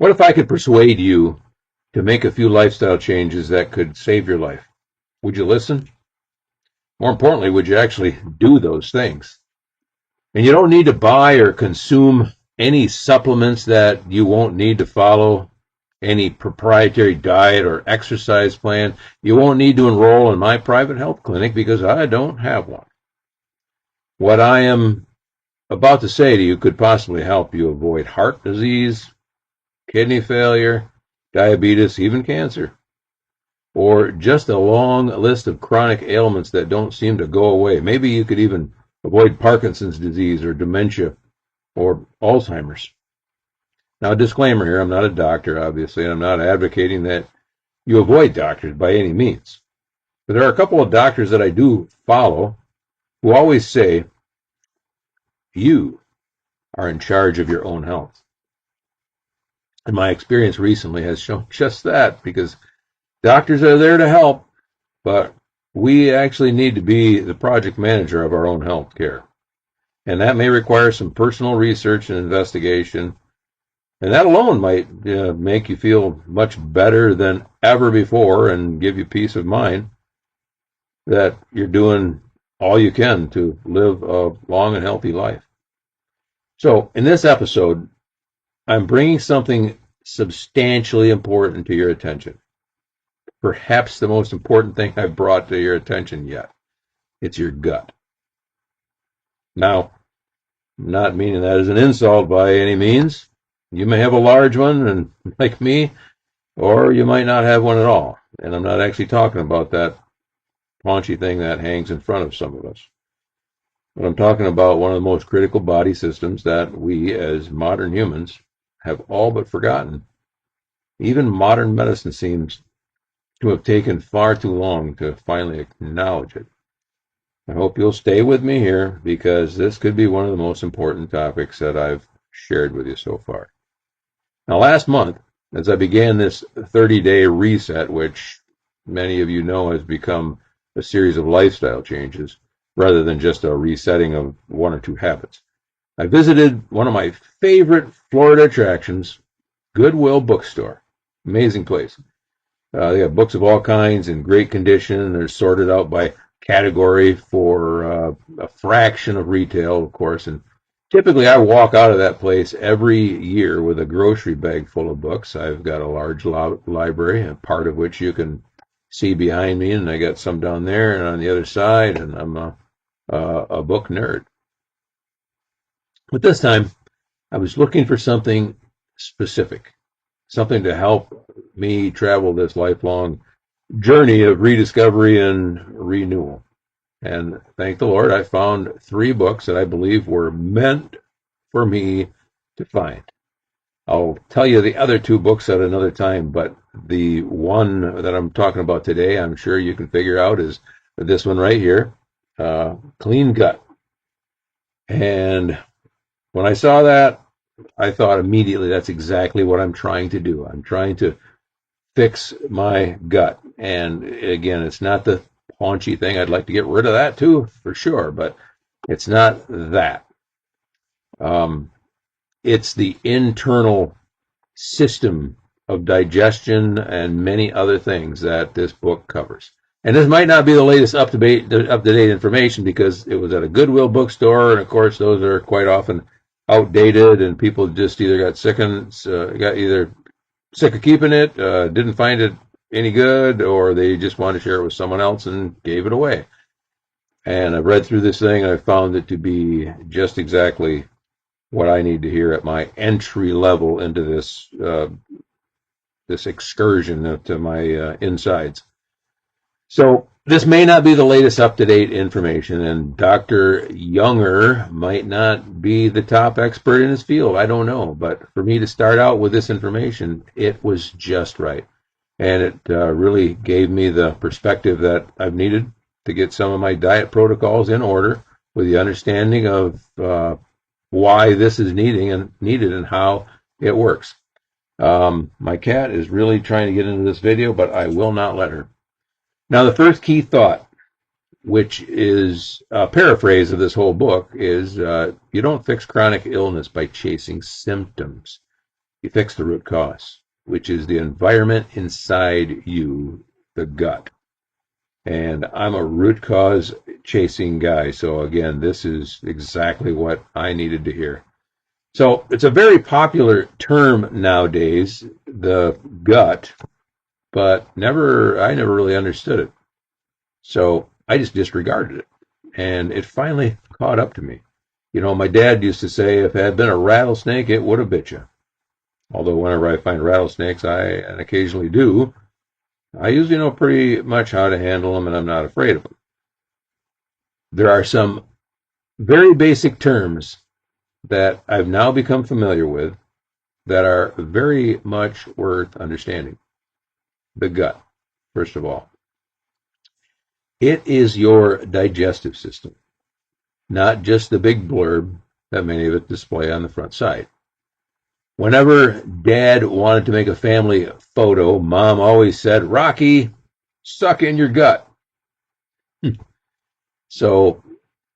What if I could persuade you to make a few lifestyle changes that could save your life? Would you listen? More importantly, would you actually do those things? And you don't need to buy or consume any supplements that you won't need to follow, any proprietary diet or exercise plan. You won't need to enroll in my private health clinic because I don't have one. What I am about to say to you could possibly help you avoid heart disease, kidney failure, diabetes, even cancer, or just a long list of chronic ailments that don't seem to go away. Maybe you could even avoid Parkinson's disease or dementia or Alzheimer's. Now, a disclaimer here, I'm not a doctor, obviously, and I'm not advocating that you avoid doctors by any means. But there are a couple of doctors that I do follow who always say, you are in charge of your own health. And my experience recently has shown just that, because doctors are there to help, but we actually need to be the project manager of our own health care. And that may require some personal research and investigation. And that alone might make you feel much better than ever before and give you peace of mind that you're doing all you can to live a long and healthy life. So in this episode, I'm bringing something substantially important to your attention. Perhaps the most important thing I've brought to your attention yet. It's your gut. Now, I'm not meaning that as an insult by any means. You may have a large one, and like me, or you might not have one at all. And I'm not actually talking about that paunchy thing that hangs in front of some of us. But I'm talking about one of the most critical body systems that we as modern humans have all but forgotten. Even modern medicine seems to have taken far too long to finally acknowledge it. I hope you'll stay with me here because this could be one of the most important topics that I've shared with you so far. Now, last month, as I began this 30-day reset, which many of you know has become a series of lifestyle changes rather than just a resetting of one or two habits, I visited one of my favorite Florida attractions, Goodwill Bookstore. Amazing place. They have books of all kinds in great condition. They're sorted out by category for a fraction of retail, of course. And typically I walk out of that place every year with a grocery bag full of books. I've got a large library, a part of which you can see behind me, and I got some down there and on the other side, and I'm a book nerd. But this time I was looking for something specific, something to help me travel this lifelong journey of rediscovery and renewal. And thank the Lord, I found 3 books that I believe were meant for me to find. I'll tell you the other 2 books at another time, but the one that I'm talking about today, I'm sure you can figure out, is this one right here, Clean Gut. And when I saw that, I thought immediately that's exactly what I'm trying to do. I'm trying to fix my gut. And again, it's not the paunchy thing. I'd like to get rid of that too, for sure, but it's not that. It's the internal system of digestion and many other things that this book covers. And this might not be the latest up-to-date information because it was at a Goodwill bookstore, and of course those are quite often outdated, and people just either got sick of keeping it, didn't find it any good, or they just wanted to share it with someone else and gave it away. And I've read through this thing, and I found it to be just exactly what I need to hear at my entry level into this this excursion to my insides. So this may not be the latest up-to-date information, and Dr. Younger might not be the top expert in his field. I don't know. But for me to start out with this information, it was just right. And it really gave me the perspective that I've needed to get some of my diet protocols in order with the understanding of why this is needed and how it works. My cat is really trying to get into this video, but I will not let her. Now, the first key thought, which is a paraphrase of this whole book, is you don't fix chronic illness by chasing symptoms. You fix the root cause, which is the environment inside you, the gut. And I'm a root cause chasing guy. So again, this is exactly what I needed to hear. So it's a very popular term nowadays, the gut, but I never really understood it. So I just disregarded it. And it finally caught up to me. You know, my dad used to say, if it had been a rattlesnake, it would have bit you. Although whenever I find rattlesnakes, and occasionally do, I usually know pretty much how to handle them and I'm not afraid of them. There are some very basic terms that I've now become familiar with that are very much worth understanding. The gut, first of all. It is your digestive system, not just the big blurb that many of it display on the front side. Whenever Dad wanted to make a family photo, Mom always said, Rocky, suck in your gut. So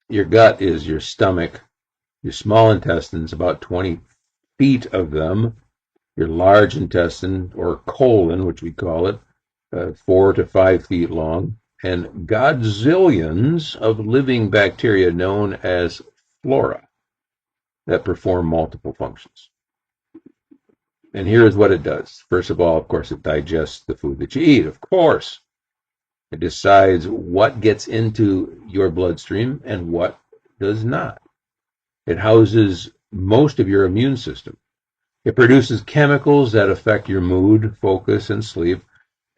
your gut is your stomach, your small intestines, about 20 feet of them, your large intestine, or colon, which we call it, 4 to 5 feet long, and godzillions of living bacteria known as flora that perform multiple functions. And here's what it does. First of all, of course, it digests the food that you eat, of course. It decides what gets into your bloodstream and what does not. It houses most of your immune system. It produces chemicals that affect your mood, focus, and sleep.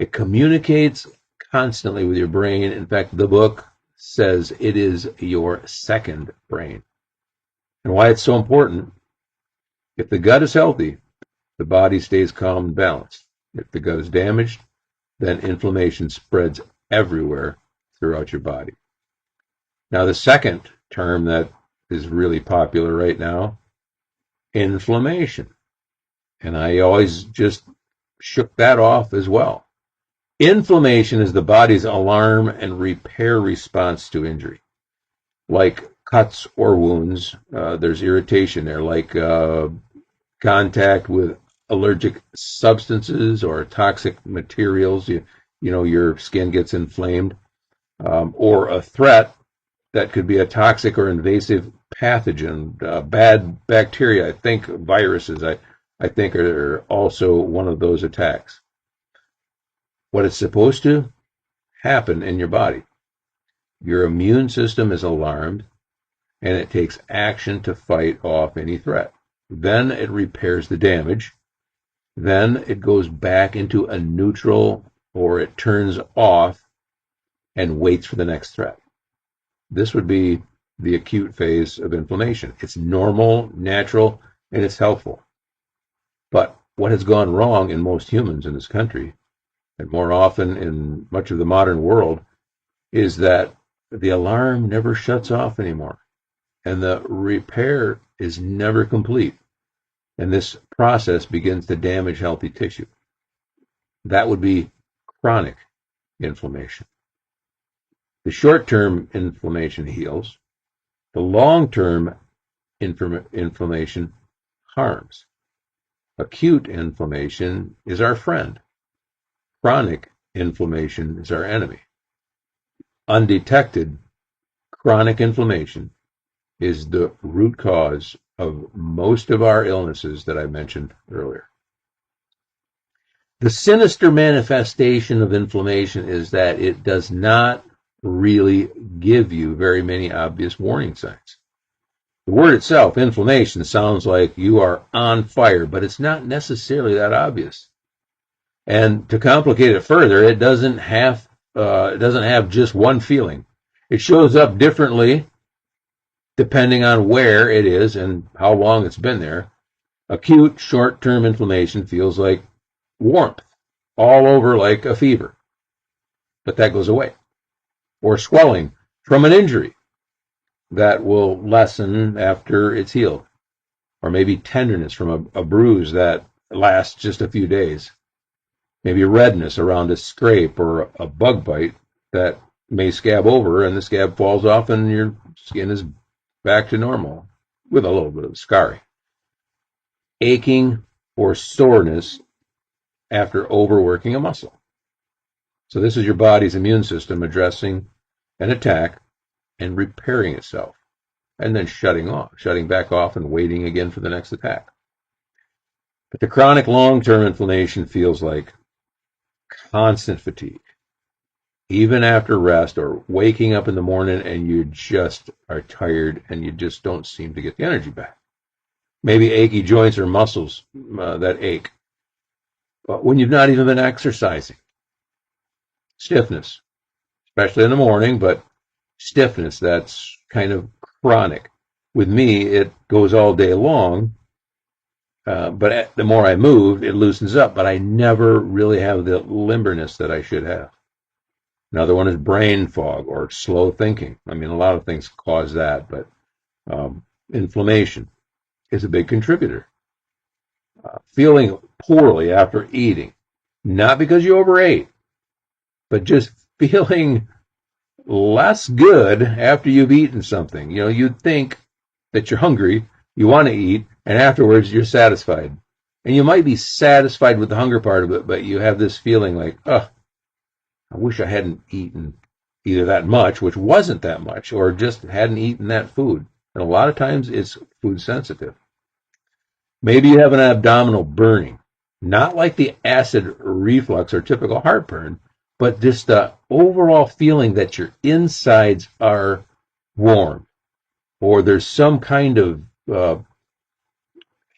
It communicates constantly with your brain. In fact, the book says it is your second brain. And why it's so important, if the gut is healthy, the body stays calm and balanced. If the gut is damaged, then inflammation spreads everywhere throughout your body. Now, the second term that is really popular right now, inflammation. And I always just shook that off as well. Inflammation is the body's alarm and repair response to injury. Like cuts or wounds, there's irritation there, like contact with allergic substances or toxic materials. You know, your skin gets inflamed, or a threat that could be a toxic or invasive pathogen, bad bacteria. I think viruses, I think, are also one of those attacks. What is supposed to happen in your body? Your immune system is alarmed and it takes action to fight off any threat. Then it repairs the damage. Then it goes back into a neutral, or it turns off and waits for the next threat. This would be the acute phase of inflammation. It's normal, natural, and it's helpful. But what has gone wrong in most humans in this country, and more often in much of the modern world, is that the alarm never shuts off anymore, and the repair is never complete. And this process begins to damage healthy tissue. That would be chronic inflammation. The short-term inflammation heals. The long-term inflammation harms. Acute inflammation is our friend. Chronic inflammation is our enemy. Undetected chronic inflammation is the root cause of most of our illnesses that I mentioned earlier. The sinister manifestation of inflammation is that it does not really give you very many obvious warning signs. The word itself, inflammation, sounds like you are on fire, but it's not necessarily that obvious. And to complicate it further, it doesn't have just one feeling. It shows up differently depending on where it is and how long it's been there. Acute short-term inflammation feels like warmth all over, like a fever, but that goes away. Or swelling from an injury that will lessen after it's healed. Or maybe tenderness from a bruise that lasts just a few days. Maybe redness around a scrape or a bug bite that may scab over and the scab falls off and your skin is back to normal with a little bit of scarring. Aching or soreness after overworking a muscle. So this is your body's immune system addressing an attack and repairing itself, and then shutting back off and waiting again for the next attack. But the chronic long-term inflammation feels like constant fatigue, even after rest or waking up in the morning and you just are tired and you just don't seem to get the energy back. Maybe achy joints or muscles that ache when you've not even been exercising. Stiffness, especially in the morning, but stiffness that's kind of chronic. With me, it goes all day long, but the more I move, it loosens up, but I never really have the limberness that I should have. Another one is brain fog or slow thinking. I mean, a lot of things cause that, but inflammation is a big contributor. Feeling poorly after eating, not because you overate, but just feeling less good after you've eaten something. You know, you'd think that you're hungry, you want to eat, and afterwards you're satisfied. And you might be satisfied with the hunger part of it, but you have this feeling like, oh, I wish I hadn't eaten either that much, which wasn't that much, or just hadn't eaten that food. And a lot of times it's food sensitive. Maybe you have an abdominal burning, not like the acid reflux or typical heartburn, but just the overall feeling that your insides are warm, or there's some kind of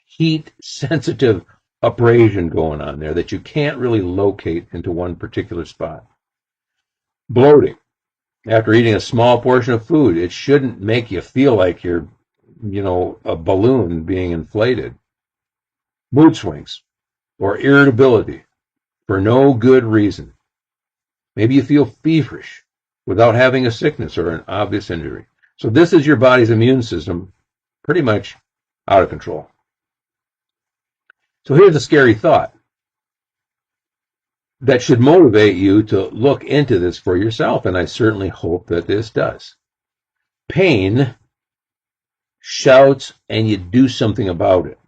heat sensitive abrasion going on there that you can't really locate into one particular spot. Bloating. After eating a small portion of food, it shouldn't make you feel like you're, a balloon being inflated. Mood swings or irritability for no good reason. Maybe you feel feverish without having a sickness or an obvious injury. So this is your body's immune system pretty much out of control. So here's a scary thought that should motivate you to look into this for yourself, and I certainly hope that this does. Pain shouts and you do something about it,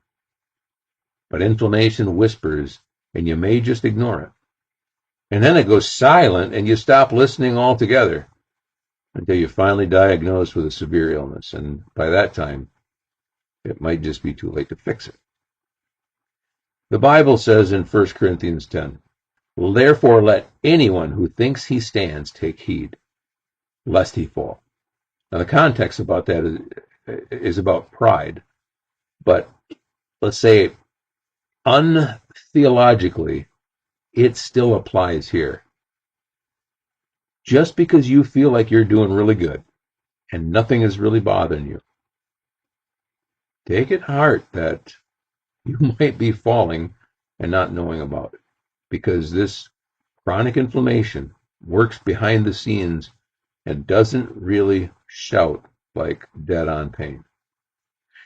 but inflammation whispers and you may just ignore it. And then it goes silent and you stop listening altogether until you're finally diagnosed with a severe illness. And by that time, it might just be too late to fix it. The Bible says in 1 Corinthians 10, therefore let anyone who thinks he stands take heed, lest he fall. Now the context about that is about pride, but let's say untheologically, it still applies here. Just because you feel like you're doing really good and nothing is really bothering you, take it heart that you might be falling and not knowing about it, because this chronic inflammation works behind the scenes and doesn't really shout like dead-on pain.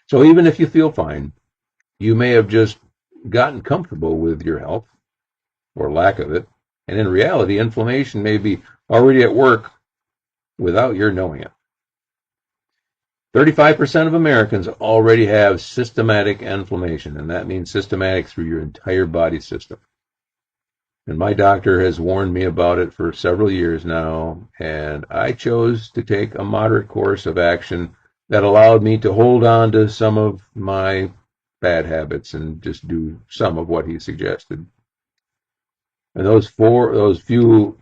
So even if you feel fine, you may have just gotten comfortable with your health or lack of it, and in reality, inflammation may be already at work without your knowing it. 35% of Americans already have systematic inflammation, and that means systematic through your entire body system. And my doctor has warned me about it for several years now, and I chose to take a moderate course of action that allowed me to hold on to some of my bad habits and just do some of what he suggested. And those few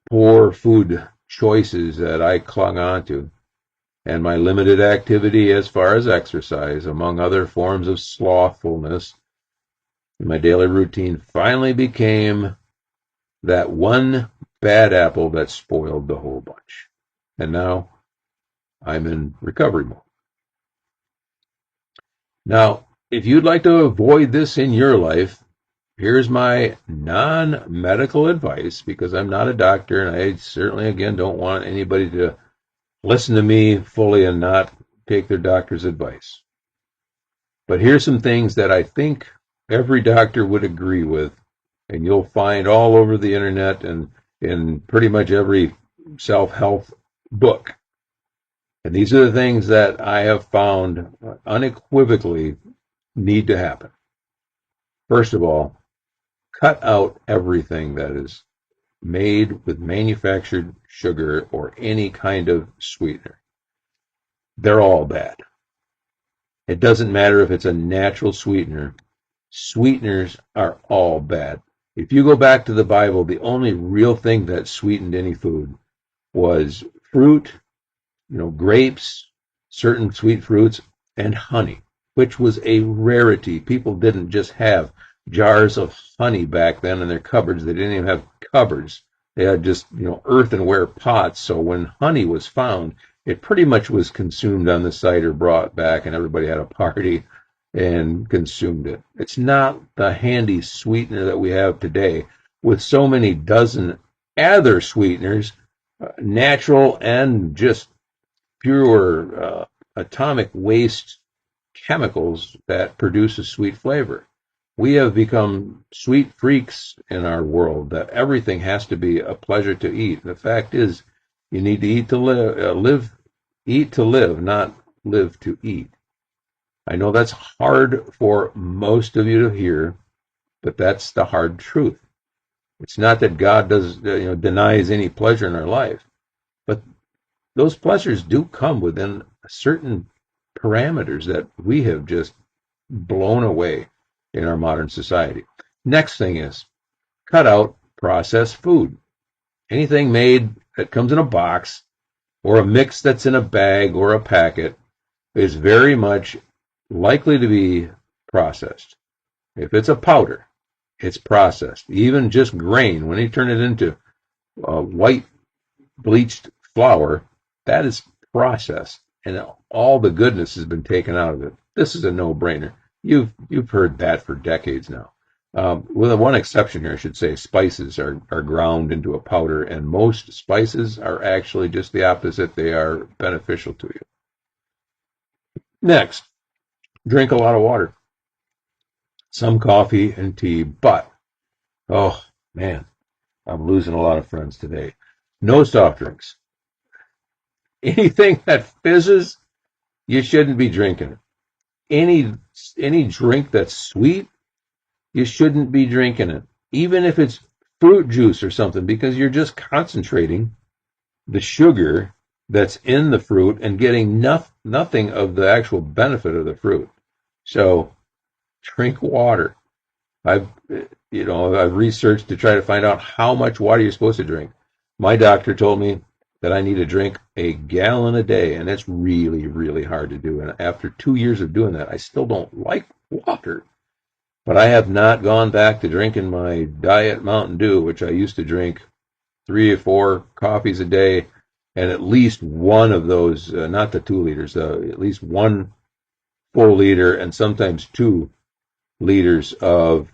poor food choices that I clung on to, and my limited activity as far as exercise, among other forms of slothfulness in my daily routine, finally became that one bad apple that spoiled the whole bunch. And now I'm in recovery mode. Now, if you'd like to avoid this in your life, here's my non-medical advice, because I'm not a doctor, and I certainly, again, don't want anybody to listen to me fully and not take their doctor's advice. But here's some things that I think every doctor would agree with, and you'll find all over the internet and in pretty much every self-help book. And these are the things that I have found unequivocally need to happen. First of all, cut out everything that is made with manufactured sugar or any kind of sweetener. They're all bad. It doesn't matter if it's a natural sweetener. Sweeteners are all bad. If you go back to the Bible, the only real thing that sweetened any food was fruit, grapes, certain sweet fruits, and honey, which was a rarity. People didn't just have jars of honey back then in their cupboards. They didn't even have cupboards. They had just, earthenware pots. So when honey was found, it pretty much was consumed on the site or brought back, and everybody had a party and consumed it. It's not the handy sweetener that we have today with so many dozen other sweeteners, natural and just pure atomic waste chemicals that produce a sweet flavor. We have become sweet freaks in our world that everything has to be a pleasure to eat. The fact is, you need to eat to live, eat to live, not live to eat. I know that's hard for most of you to hear, but that's the hard truth. It's not that God denies any pleasure in our life, but those pleasures do come within certain parameters that we have just blown away in our modern society. Next thing is cut out processed food. Anything made that comes in a box or a mix that's in a bag or a packet is very much likely to be processed. If it's a powder, it's processed. Even just grain, when you turn it into white bleached flour, that is processed, and all the goodness has been taken out of it. This is a no-brainer. You've heard that for decades now. With one exception here, I should say, spices are ground into a powder, and most spices are actually just the opposite. They are beneficial to you. Next, drink a lot of water. Some coffee and tea, but, oh man, I'm losing a lot of friends today. No soft drinks. Anything that fizzes, you shouldn't be drinking it. Any drink that's sweet, you shouldn't be drinking it. Even if it's fruit juice or something, because you're just concentrating the sugar that's in the fruit and getting nothing of the actual benefit of the fruit. So drink water. I've I've researched to try to find out how much water you're supposed to drink. My doctor told me that I need to drink a gallon a day, and that's really, really hard to do. And after 2 years of doing that, I still don't like water. But I have not gone back to drinking my diet Mountain Dew, which I used to drink 3 or 4 coffees a day, and at least one of those, not the 2 liters, at least 1 full liter, and sometimes 2 liters of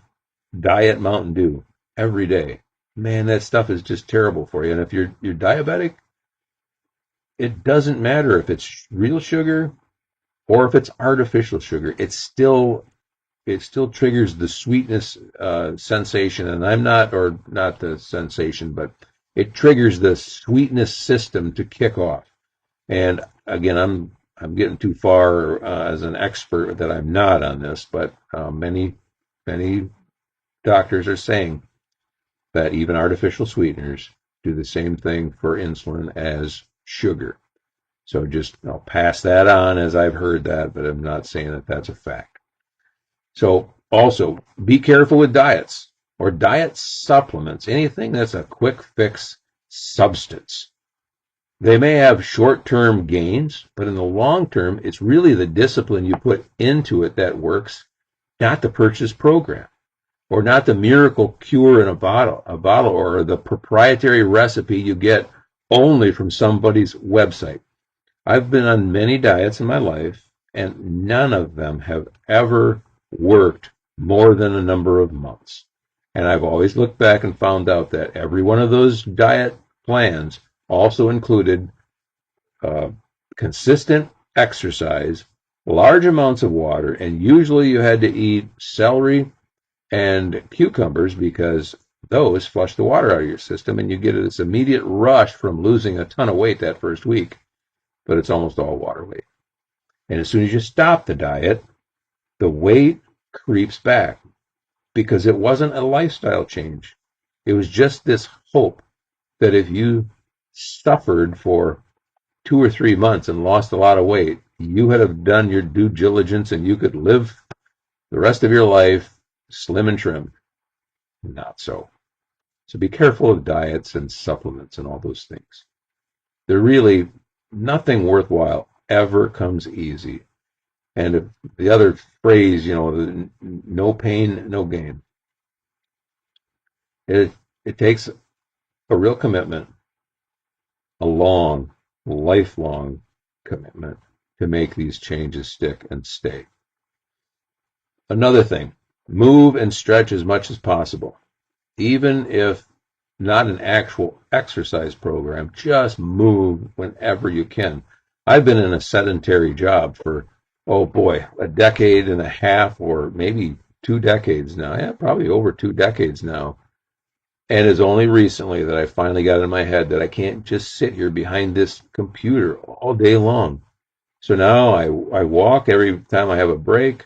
diet Mountain Dew every day. Man, that stuff is just terrible for you. And if you're diabetic, it doesn't matter if it's real sugar or if it's artificial sugar. It still triggers the sweetness sensation, and not the sensation, but it triggers the sweetness system to kick off. And again, I'm getting too far as an expert that I'm not on this, but many doctors are saying that even artificial sweeteners do the same thing for insulin as sugar. So just I'll pass that on as I've heard that, but I'm not saying that that's a fact. So also be careful with diets or diet supplements, anything that's a quick fix substance. They may have short-term gains, but in the long term, it's really the discipline you put into it that works, not the purchase program, or not the miracle cure in a bottle, or the proprietary recipe you get only from somebody's website. I've been on many diets in my life, and none of them have ever worked more than a number of months. And I've always looked back and found out that every one of those diet plans also included consistent exercise, large amounts of water, and usually you had to eat celery and cucumbers because those flush the water out of your system, and you get this immediate rush from losing a ton of weight that first week, but it's almost all water weight. And as soon as you stop the diet, the weight creeps back. because it wasn't a lifestyle change. It was just this hope that if you suffered for 2 or 3 months and lost a lot of weight, you would have done your due diligence and you could live the rest of your life slim and trim. Not so. So be careful of diets and supplements and all those things. They're really nothing worthwhile ever comes easy. And the other phrase, no pain, no gain. It it takes a real commitment, a long, lifelong commitment to make these changes stick and stay. Another thing, move and stretch as much as possible. Even if not an actual exercise program, just move whenever you can. I've been in a sedentary job for, oh boy, a decade and a half or maybe 2 decades now. Yeah, probably over 2 decades now. And it's only recently that I finally got in my head that I can't just sit here behind this computer all day long. So now I walk every time I have a break.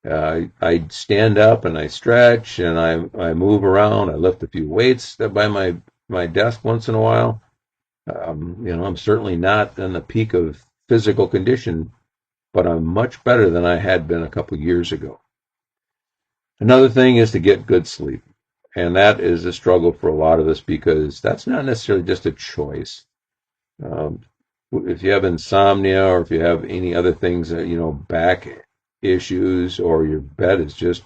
I stand up and I stretch and I move around. I lift a few weights by my desk once in a while. I'm certainly not in the peak of physical condition, but I'm much better than I had been a couple of years ago. Another thing is to get good sleep. And that is a struggle for a lot of us because that's not necessarily just a choice. Um, if you have insomnia or if you have any other things, back issues, or your bed is just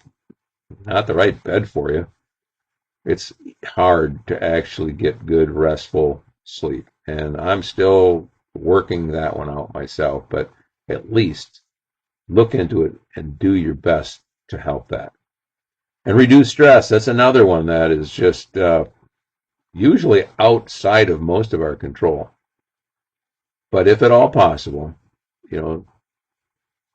not the right bed for you, it's hard to actually get good, restful sleep. And I'm still working that one out myself, but at least look into it and do your best to help that. And reduce stress. That's another one that is just usually outside of most of our control. But if at all possible, you know,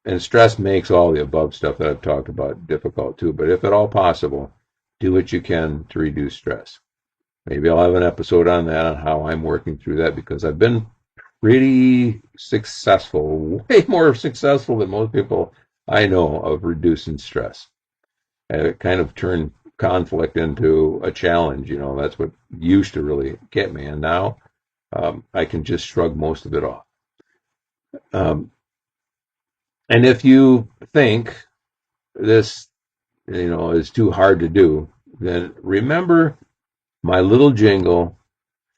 and stress makes all the above stuff that I've talked about difficult too, but if at all possible, do what you can to reduce stress. Maybe I'll have an episode on that, on how I'm working through that, because I've been pretty successful, way more successful than most people I know, of reducing stress. And it kind of turned conflict into a challenge. That's what used to really get me. And now I can just shrug most of it off. Um, and if you think this, is too hard to do, then remember my little jingle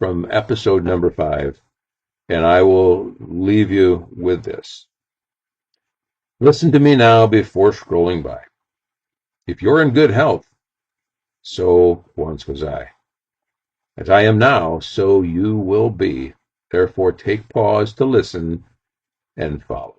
from episode number 5, and I will leave you with this. Listen to me now before scrolling by. If you're in good health, so once was I. As I am now, so you will be. Therefore, take pause to listen and follow.